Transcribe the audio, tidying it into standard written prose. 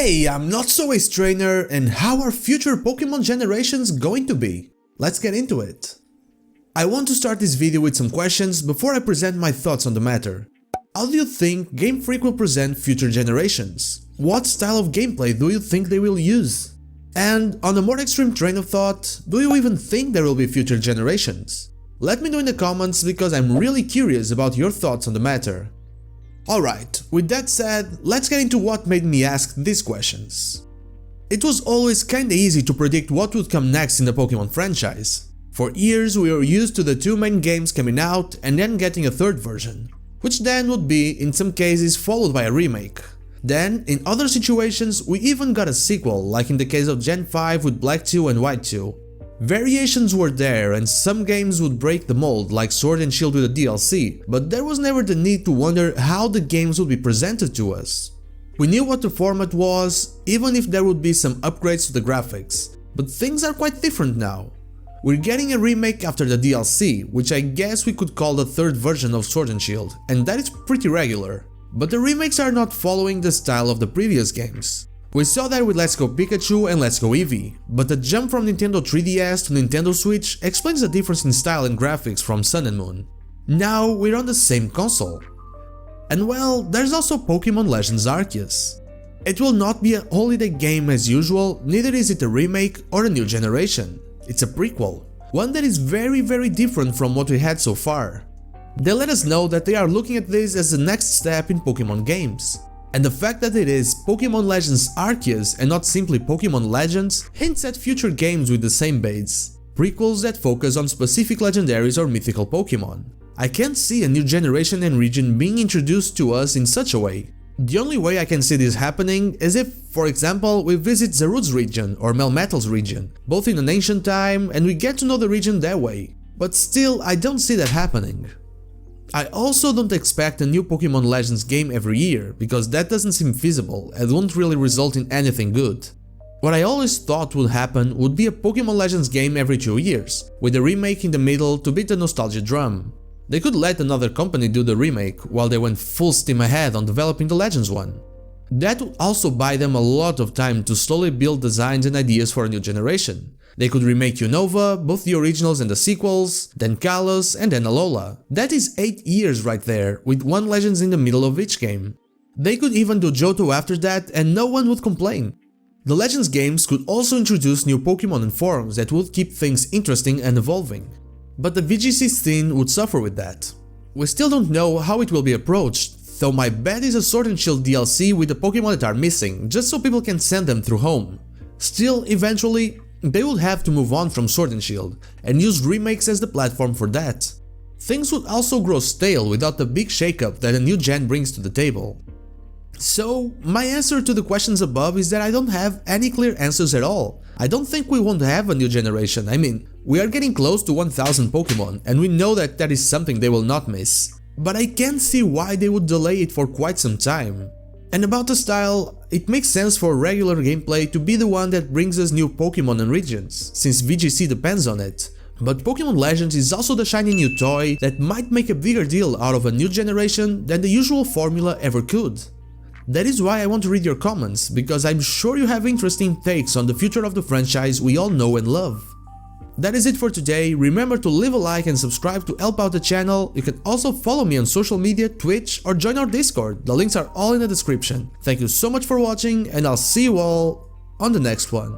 Hey, I'm Not So Ace Trainer, and how are future Pokemon generations going to be? Let's get into it. I want to start this video with some questions before I present my thoughts on the matter. How do you think Game Freak will present future generations? What style of gameplay do you think they will use? And on a more extreme train of thought, do you even think there will be future generations? Let me know in the comments because I'm really curious about your thoughts on the matter. Alright, with that said, let's get into what made me ask these questions. It was always kinda easy to predict what would come next in the Pokemon franchise. For years we were used to the two main games coming out and then getting a third version, which then would be, in some cases, followed by a remake. Then, in other situations, we even got a sequel, like in the case of Gen 5 with Black 2 and White 2. Variations were there and some games would break the mold, like Sword and Shield with a DLC, but there was never the need to wonder how the games would be presented to us. We knew what the format was, even if there would be some upgrades to the graphics, but things are quite different now. We're getting a remake after the DLC, which I guess we could call the third version of Sword and Shield, and that is pretty regular. But the remakes are not following the style of the previous games. We saw that with Let's Go Pikachu and Let's Go Eevee, but the jump from Nintendo 3DS to Nintendo Switch explains the difference in style and graphics from Sun and Moon. Now we're on the same console. And well, there's also Pokémon Legends Arceus. It will not be a holiday game as usual, neither is it a remake or a new generation. It's a prequel, one that is very different from what we had so far. They let us know that they are looking at this as the next step in Pokemon games. And the fact that it is Pokémon Legends Arceus and not simply Pokémon Legends hints at future games with the same base, prequels that focus on specific legendaries or mythical Pokémon. I can't see a new generation and region being introduced to us in such a way. The only way I can see this happening is if, for example, we visit Zarude's region or Melmetal's region, both in an ancient time, and we get to know the region that way. But still, I don't see that happening. I also don't expect a new Pokemon Legends game every year, because that doesn't seem feasible and won't really result in anything good. What I always thought would happen would be a Pokemon Legends game every 2 years, with a remake in the middle to beat the nostalgia drum. They could let another company do the remake while they went full steam ahead on developing the Legends one. That would also buy them a lot of time to slowly build designs and ideas for a new generation. They could remake Unova, both the originals and the sequels, then Kalos, and then Alola. That is 8 years right there, with one Legends in the middle of each game. They could even do Johto after that and no one would complain. The Legends games could also introduce new Pokemon and forms that would keep things interesting and evolving. But the VGC scene would suffer with that. We still don't know how it will be approached, though my bet is a Sword and Shield DLC with the Pokemon that are missing, just so people can send them through home. Still, eventually, they would have to move on from Sword and Shield and use remakes as the platform for that. Things would also grow stale without the big shakeup that a new gen brings to the table. So, my answer to the questions above is that I don't have any clear answers at all. I don't think we won't have a new generation. I mean, we are getting close to 1000 Pokemon and we know that that is something they will not miss. But I can't see why they would delay it for quite some time. And about the style, it makes sense for regular gameplay to be the one that brings us new Pokemon and regions, since VGC depends on it. But Pokemon Legends is also the shiny new toy that might make a bigger deal out of a new generation than the usual formula ever could. That is why I want to read your comments, because I'm sure you have interesting takes on the future of the franchise we all know and love. That is it for today. Remember to leave a like and subscribe to help out the channel. You can also follow me on social media, Twitch, or join our Discord. The links are all in the description. Thank you so much for watching and I'll see you all on the next one.